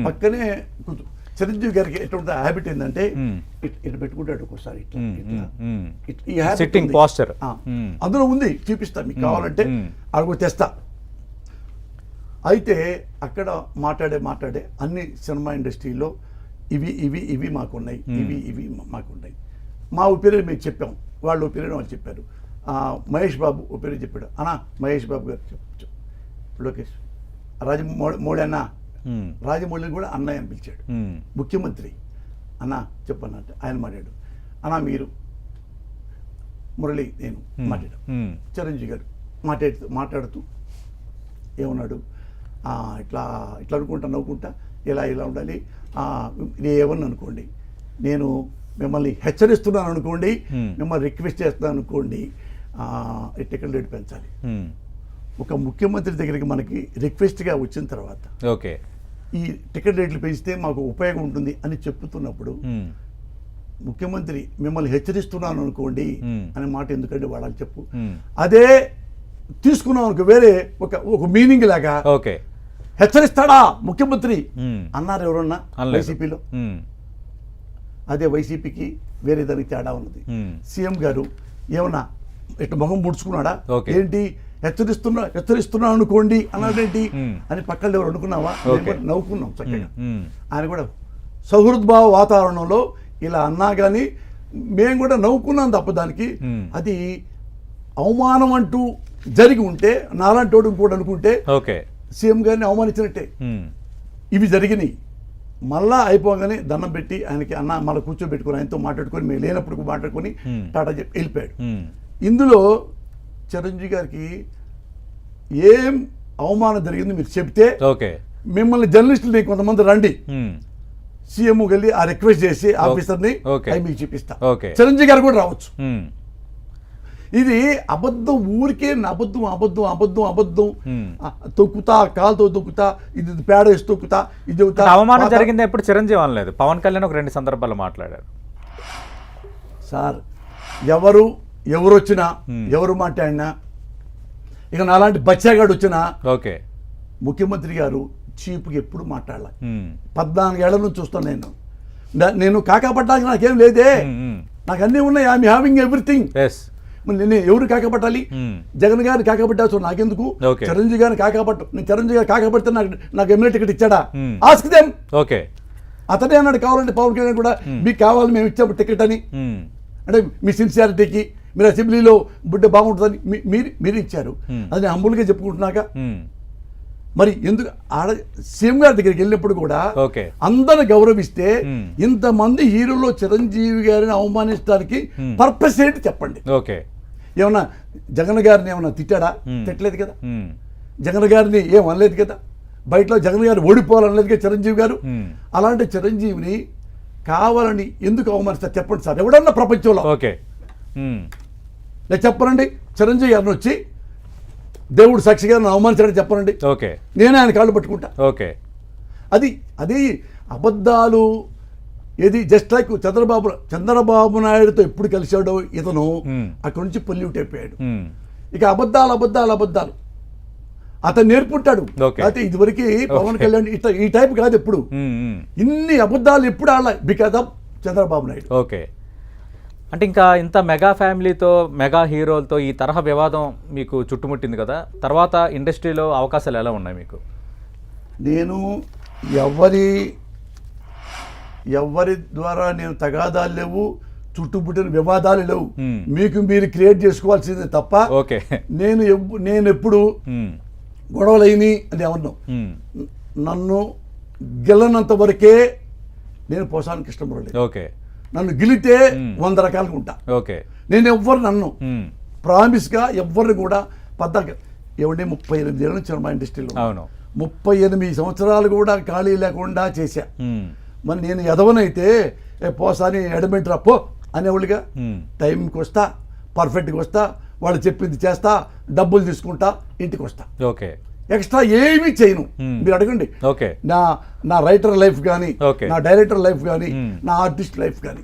పక్కనే చిరంజీవి గారికి ఎటువంటి హ్యాబిట్ ఏంటంటే ఇట్లా పెట్టుకుంటాడు ఒకసారి సిట్టింగ్ పోస్చర్ అందులో ఉంది, చూపిస్తా మీకు కావాలంటే అడుగు తెస్తా. అయితే అక్కడ మాట్లాడే అన్ని సినిమా ఇండస్ట్రీలో ఇవి మాకున్నాయి, ఇవి మాకున్నాయి. మా ఒపీనియన్ మేము చెప్పాం, వాళ్ళ ఒపీనియన్ వాళ్ళు చెప్పారు. మహేష్ బాబు ఒపీనియన్ చెప్పాడు. అన్నా మహేష్ బాబు గారు లోకేష్ రాజమౌళి అన్న, రాజమౌళిని కూడా అన్నయ్య అని పిలిచాడు. ముఖ్యమంత్రి అన్న చెప్పన్నట్టు ఆయన మాట్లాడు. అన్నా మీరు మురళి నేను మాట్లాడాం. చిరంజీవి గారు మాట్లాడుతూ ఏమన్నాడు, ఇట్లా అనుకుంటా నవ్వుకుంటా ఇలా ఉండాలి, ఏమని అనుకోండి, నేను మిమ్మల్ని హెచ్చరిస్తున్నాను అనుకోండి, మిమ్మల్ని రిక్వెస్ట్ చేస్తున్నాను అనుకోండి, టికెట్ రేటు పెంచాలి. ఒక ముఖ్యమంత్రి దగ్గరికి మనకి రిక్వెస్ట్గా వచ్చిన తర్వాత ఓకే ఈ టికెట్ రేట్లు పెంచితే మాకు ఉపయోగం ఉంటుంది అని చెప్తున్నప్పుడు ముఖ్యమంత్రి మిమ్మల్ని హెచ్చరిస్తున్నాను అనుకోండి అనే మాట ఎందుకంటే వాడాలి చెప్పు. అదే తీసుకున్నాం అనుకో వేరే ఒక మీనింగ్ లాగా ఓకే హెచ్చరిస్తాడా ముఖ్యమంత్రి అన్నారు ఎవరన్నా వైసీపీలో. అదే వైసీపీకి వేరే దానికి తేడా ఉన్నది. సీఎం గారు ఏమన్నా ఇట్లా మొహం ముడుచుకున్నాడా, ఏంటి హెచ్చరిస్తున్నా అనుకోండి అన్నాడేంటి అని పక్కన ఎవరు అనుకున్నావా, నవ్వుకున్నాం చక్కగా. ఆయన కూడా సౌహృద్భావ వాతావరణంలో ఇలా అన్నా కానీ మేము కూడా నవ్వుకున్నాం తప్ప దానికి అది అవమానం అంటూ జరిగి ఉంటే నాలాంటి వాడు ఇంకోటి అనుకుంటే సీఎం గారిని అవమానించినట్టే. ఇవి జరిగినాయి. మళ్ళా అయిపోగానే దండం పెట్టి ఆయనకి అన్న మళ్ళీ కూర్చోబెట్టుకుని ఆయనతో మాట్లాడుకొని మేము లేనప్పుడు మాట్లాడుకొని టాటా చెప్పి వెళ్ళిపోయాడు. ఇందులో చిరంజీవి గారికి ఏం అవమానం జరిగింది మీరు చెప్తే మిమ్మల్ని జర్నలిస్టులు కొంతమంది రండి, సీఎం వెళ్ళి ఆ రిక్వెస్ట్ చేసి ఆఫీసర్ని అవి మీకు చూపిస్తా. చిరంజీవి గారు కూడా రావచ్చు. ఇది అబద్ధం, ఊరికే అబద్ధం తొక్కుతా, కాలుతో తొక్కుతా, ఇది పేడ వేసి తొక్కుతా, ఇది అవమానం జరిగింది. ఎప్పుడు చిరంజీవి అనలేదు, పవన్ కళ్యాణ్ ఒక 2 సందర్భాలు మాట్లాడారు. సార్ ఎవరు వచ్చినా ఎవరు మాట్లాడినా, ఇక నాలాంటి బచ్చాగాడు వచ్చినా ముఖ్యమంత్రి గారు చీప్కి ఎప్పుడు మాట్లాడాలి. 14 ఏళ్ల నుంచి చూస్తాను నేను కాకాపట్టానికి నాకేం లేదే, నాకు అన్నీ ఉన్నాయి, ఐఎమ్ హ్యావింగ్ ఎవ్రీథింగ్. నేను ఎవరు కాకపట్టాలి? జగన్ గారిని కాకపట్టాల్సి నాకెందుకు? చిరంజీవి గారిని నేను చిరంజీవి గారు కాకపడితే నాకు ఎమ్మెల్యే టికెట్ ఇచ్చాడా? Ask them. అతనే అన్నాడు కావాలంటే పవన్ కళ్యాణ్ కూడా మీకు కావాలి మేము ఇచ్చాము టికెట్ అని. అంటే మీ సిన్సియారిటీకి మీరు అసెంబ్లీలో బుడ్డ బాగుంటుందని మీరు ఇచ్చారు. అది నేను హంబుల్గా చెప్పుకుంటున్నాక మరి ఎందుకు సీఎం గారి దగ్గరికి వెళ్ళినప్పుడు కూడా అందరిని గౌరవిస్తే ఇంతమంది హీరోలో చిరంజీవి గారిని అవమానించడానికి పర్పస్ ఏంటి చెప్పండి. ఏమన్నా జగన్ గారిని ఏమన్నా తిట్టాడా? తిట్టలేదు కదా. జగన్ గారిని ఏం అనలేదు కదా. బయటలో జగన్ గారు ఓడిపోవాలనలేదు కదా చిరంజీవి గారు. అలాంటి చిరంజీవిని కావాలని ఎందుకు అవమానిస్తారు చెప్పండి సార్. ఎవడన్నా ప్రపంచంలో నేను చెప్పనండి, చిరంజీవి గారిని వచ్చి దేవుడు సాక్షిగా అవమానించాడని చెప్పనండి, నేనే ఆయన కాళ్ళు పట్టుకుంటా. అది అబద్ధాలు. ఏది జస్ట్ లైక్ చంద్రబాబు నాయుడుతో ఎప్పుడు కలిశాడో ఇతను అక్కడి నుంచి పొల్యూట్ అయిపోయాడు. ఇక అబద్ధాలు అతను నేర్పుంటాడు. అయితే ఇదివరకు పవన్ కళ్యాణ్ ఈ టైప్ కాదు. ఎప్పుడు ఇన్ని అబద్ధాలు ఎప్పుడు ఆడాలి? Because of Chandrababu Naidu. అంటే ఇంకా ఇంత మెగా ఫ్యామిలీతో, మెగా హీరోలతో ఈ తరహా వివాదం మీకు చుట్టుముట్టింది కదా, తర్వాత ఇండస్ట్రీలో అవకాశాలు ఎలా ఉన్నాయి మీకు? నేను ఎవరి ద్వారా నేను తగాదాలు లేవు, చుట్టుముట్టిన వివాదాలు లేవు. మీకు మీరు క్రియేట్ చేసుకోవాల్సిందే తప్ప నేను ఎప్పుడు గొడవలైని అని ఏమన్నావు. నన్ను గెలనంత వరకే నేను పోసాని కృష్ణమురళి. నన్ను గెలితే 100 రకాలుగా ఉంటా. నేను నన్ను ప్రామిస్గా ఎవరిని కూడా 38 ఏళ్ళ నుంచి మా ఇండస్ట్రీలో 38 సంవత్సరాలు కూడా ఖాళీ లేకుండా చేశా. మరి నేను ఎదవనైతే పోసాని ఎడమెంట్ రాపో అనేవాళ్ళుగా టైంకి వస్తా, పర్ఫెక్ట్గా వస్తా, వాళ్ళు చెప్పింది చేస్తా, డబ్బులు తీసుకుంటా, ఇంటికి వస్తా. ఎక్స్ట్రా ఏమీ చేయను. మీరు అడగండి, నా రైటర్ లైఫ్ కానీ, నా డైరెక్టర్ లైఫ్ కానీ, నా ఆర్టిస్ట్ లైఫ్ కానీ.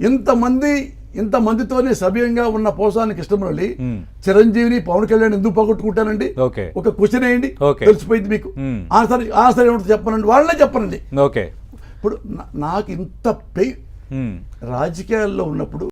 ఇంతమంది ఇంతమందితోనే సవ్యంగా ఉన్న పోసాని కృష్ణమురళి మ్మ్. చిరంజీవిని పవన్ కళ్యాణ్ ఎందుకు పోగొట్టుకుంటానండి? ఓకే ఒక క్వశ్చన్ వేయండి, ఓకే. తెలిసిపోయింది మీకు. మ్మ్. ఆన్సర్ ఏమిటో చెప్పనండి, వాళ్ళే చెప్పనండి. ఓకే. ఇప్పుడు నాకు ఇంత పెయి మ్మ్. రాజకీయాల్లో ఉన్నప్పుడు